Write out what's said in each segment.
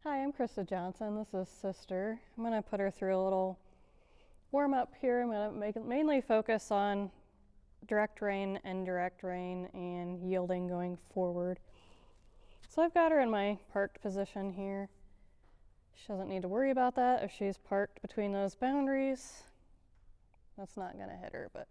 Hi, I'm Krista Johnson. This is Sister. I'm going to put her through a little warm up here. I'm going to mainly focus on direct rein, indirect rein, and yielding going forward. So I've got her in my parked position here. She doesn't need to worry about that. If she's parked between those boundaries, that's not going to hit her, but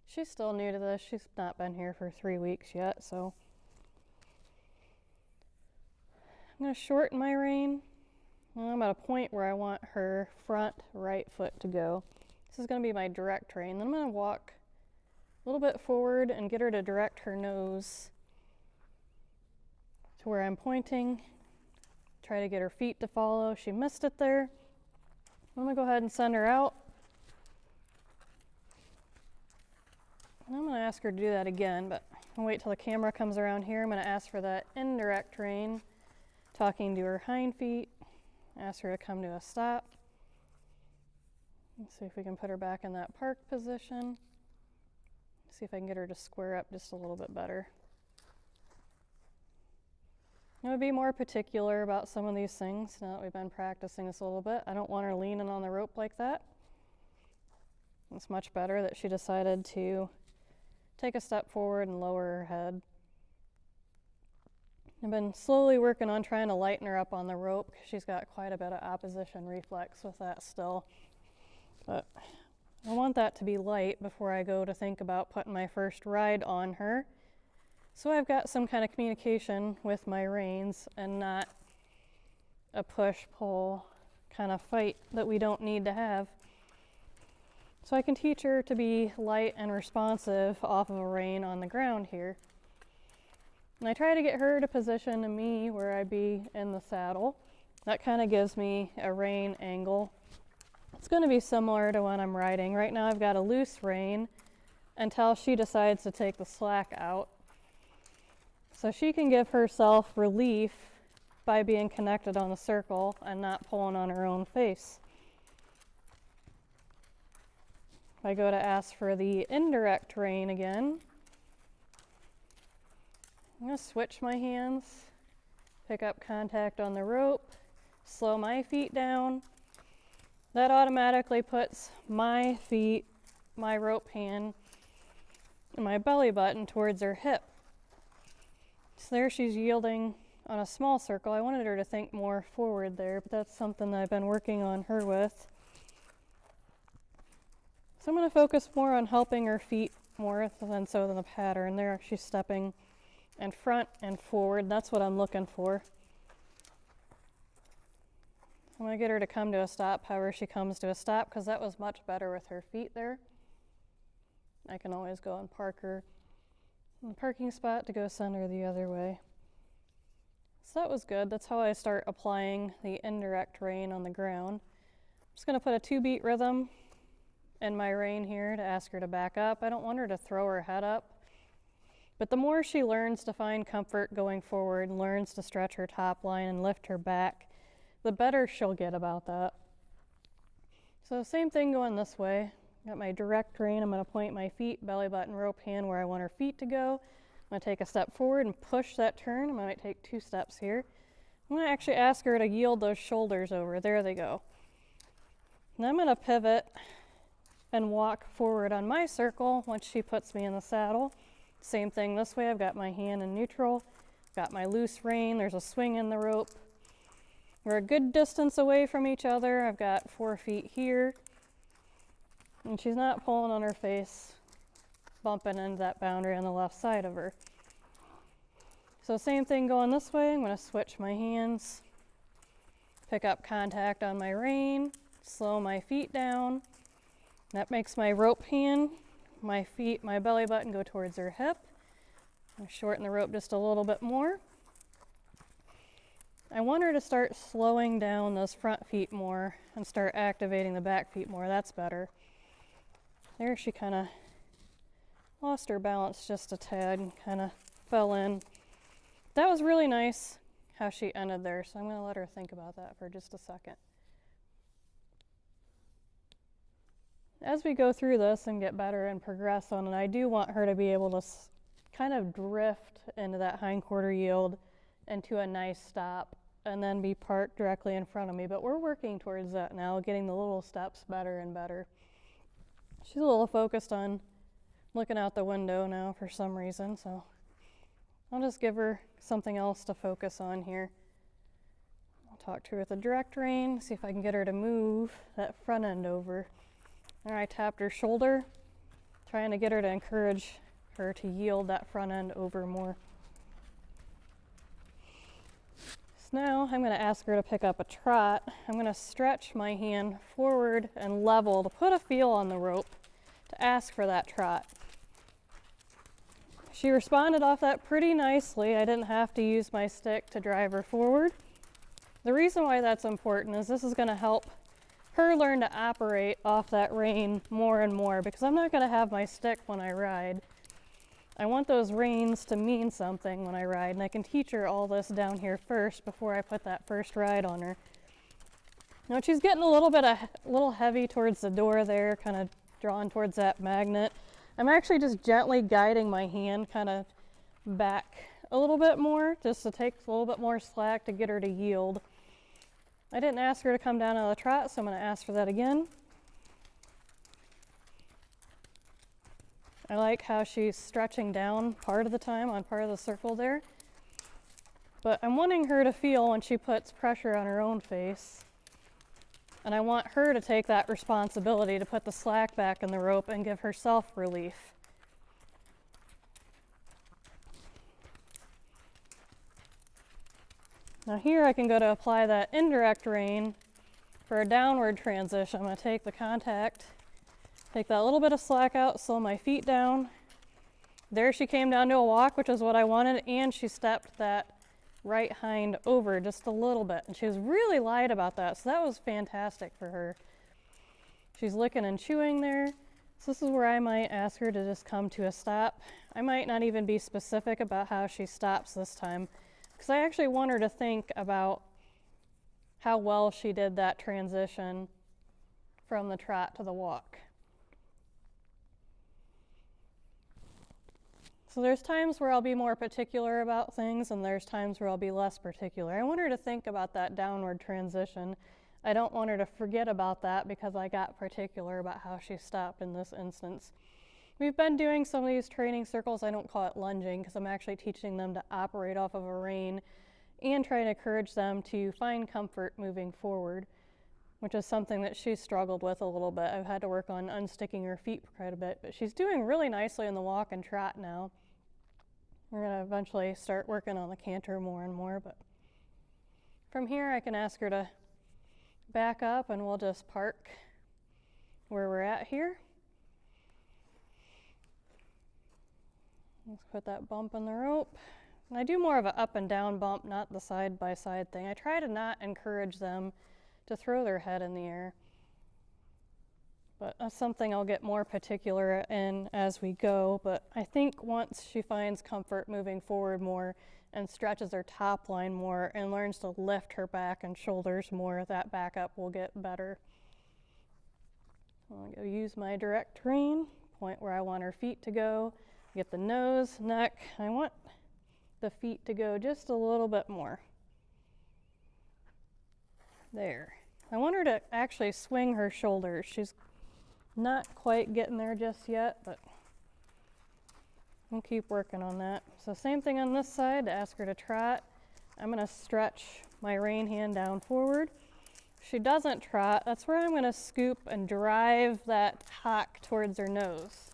she's still new to this. She's not been here for 3 weeks yet, so I'm going to shorten my rein. I'm at a point where I want her front right foot to go. This is going to be my direct rein. Then I'm going to walk a little bit forward and get her to direct her nose to where I'm pointing. Try to get her feet to follow. She missed it there. I'm going to go ahead and send her out. And I'm going to ask her to do that again, but I'll wait till the camera comes around here. I'm going to ask for that indirect rein, talking to her hind feet. Ask her to come to a stop. Let's see if we can put her back in that park position. See if I can get her to square up just a little bit better. I'm going to be more particular about some of these things now that we've been practicing this a little bit. I don't want her leaning on the rope like that. It's much better that she decided to take a step forward and lower her head. I've been slowly working on trying to lighten her up on the rope because she's got quite a bit of opposition reflex with that still. But I want that to be light before I go to think about putting my first ride on her. So I've got some kind of communication with my reins and not a push-pull kind of fight that we don't need to have. So I can teach her to be light and responsive off of a rein on the ground here. And I try to get her to position me where I'd be in the saddle. That kind of gives me a rein angle. It's going to be similar to when I'm riding. Right now I've got a loose rein until she decides to take the slack out. So she can give herself relief by being connected on the circle and not pulling on her own face. If I go to ask for the indirect rein again, I'm going to switch my hands, pick up contact on the rope, slow my feet down. That automatically puts my feet, my rope hand, and my belly button towards her hip. So there she's yielding on a small circle. I wanted her to think more forward there, but that's something that I've been working on her with. So I'm going to focus more on helping her feet more than the pattern. There she's stepping in front and forward. That's what I'm looking for. I'm going to get her to come to a stop however she comes to a stop, because that was much better with her feet there. I can always go and park her in the parking spot to go send her the other way. So that was good. That's how I start applying the indirect rein on the ground. I'm just going to put a 2-beat rhythm in my rein here to ask her to back up. I don't want her to throw her head up. But the more she learns to find comfort going forward, learns to stretch her top line and lift her back, the better she'll get about that. So same thing going this way. Got my direct rein. I'm going to point my feet, belly button, rope hand where I want her feet to go. I'm going to take a step forward and push that turn. I might take 2 steps here. I'm going to actually ask her to yield those shoulders over. There they go. And I'm going to pivot and walk forward on my circle once she puts me in the saddle. Same thing this way. I've got my hand in neutral, got my loose rein, there's a swing in the rope. We're a good distance away from each other. I've got 4 feet here, and she's not pulling on her face, bumping into that boundary on the left side of her. So same thing going this way. I'm going to switch my hands, pick up contact on my rein, slow my feet down. That makes my rope hand, my feet, my belly button go towards her hip. I shorten the rope just a little bit more. I want her to start slowing down those front feet more and start activating the back feet more. That's better. There she kind of lost her balance just a tad and kind of fell in. That was really nice how she ended there, so I'm going to let her think about that for just a second. As we go through this and get better and progress on it, I do want her to be able to kind of drift into that hindquarter yield into a nice stop and then be parked directly in front of me. But we're working towards that now, getting the little steps better and better. She's a little focused on looking out the window now for some reason, so I'll just give her something else to focus on here. I'll talk to her with a direct rein, see if I can get her to move that front end over. There, I tapped her shoulder, trying to get her to encourage her to yield that front end over more. So now I'm going to ask her to pick up a trot. I'm going to stretch my hand forward and level to put a feel on the rope to ask for that trot. She responded off that pretty nicely. I didn't have to use my stick to drive her forward. The reason why that's important is this is going to help her learn to operate off that rein more and more, because I'm not going to have my stick when I ride. I want those reins to mean something when I ride, and I can teach her all this down here first before I put that first ride on her. Now she's getting a little heavy towards the door there, kind of drawn towards that magnet. I'm actually just gently guiding my hand kind of back a little bit more, just to take a little bit more slack to get her to yield. I didn't ask her to come down on the trot, so I'm going to ask for that again. I like how she's stretching down part of the time on part of the circle there. But I'm wanting her to feel when she puts pressure on her own face. And I want her to take that responsibility to put the slack back in the rope and give herself relief. Now here I can go to apply that indirect rein for a downward transition. I'm going to take the contact, take that little bit of slack out, slow my feet down. There she came down to a walk, which is what I wanted, and she stepped that right hind over just a little bit. And she was really light about that, so that was fantastic for her. She's licking and chewing there. So this is where I might ask her to just come to a stop. I might not even be specific about how she stops this time, because I actually want her to think about how well she did that transition from the trot to the walk. So there's times where I'll be more particular about things, and there's times where I'll be less particular. I want her to think about that downward transition. I don't want her to forget about that because I got particular about how she stopped in this instance. We've been doing some of these training circles. I don't call it lunging because I'm actually teaching them to operate off of a rein and trying to encourage them to find comfort moving forward, which is something that she's struggled with a little bit. I've had to work on unsticking her feet quite a bit, but she's doing really nicely in the walk and trot now. We're going to eventually start working on the canter more and more, but from here I can ask her to back up and we'll just park where we're at here. Let's put that bump in the rope. And I do more of an up and down bump, not the side by side thing. I try to not encourage them to throw their head in the air. But that's something I'll get more particular in as we go. But I think once she finds comfort moving forward more and stretches her top line more and learns to lift her back and shoulders more, that backup will get better. I'll go use my direct rein, point where I want her feet to go. Get the nose, neck. I want the feet to go just a little bit more. There. I want her to actually swing her shoulders. She's not quite getting there just yet, but we'll keep working on that. So same thing on this side, to ask her to trot. I'm going to stretch my rein hand down forward. If she doesn't trot, that's where I'm going to scoop and drive that hock towards her nose.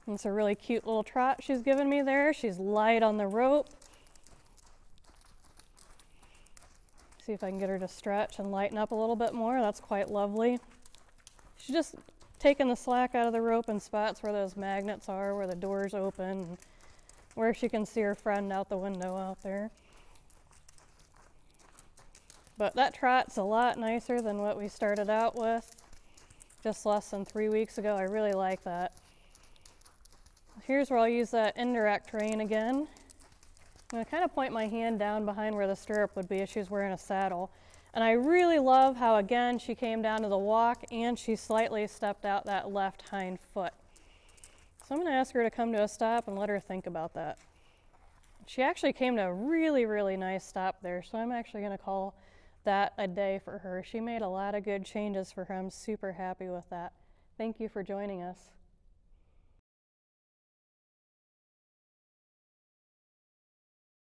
It's a really cute little trot she's given me there. She's light on the rope. See if I can get her to stretch and lighten up a little bit more. That's quite lovely. She's just taking the slack out of the rope in spots where those magnets are, where the door's open, and where she can see her friend out the window out there. But that trot's a lot nicer than what we started out with just less than 3 weeks ago. I really like that. Here's where I'll use that indirect rein again. I'm going to kind of point my hand down behind where the stirrup would be if she was wearing a saddle. And I really love how, again, she came down to the walk and she slightly stepped out that left hind foot. So I'm going to ask her to come to a stop and let her think about that. She actually came to a really, really nice stop there, so I'm actually going to call that a day for her. She made a lot of good changes for her. I'm super happy with that. Thank you for joining us.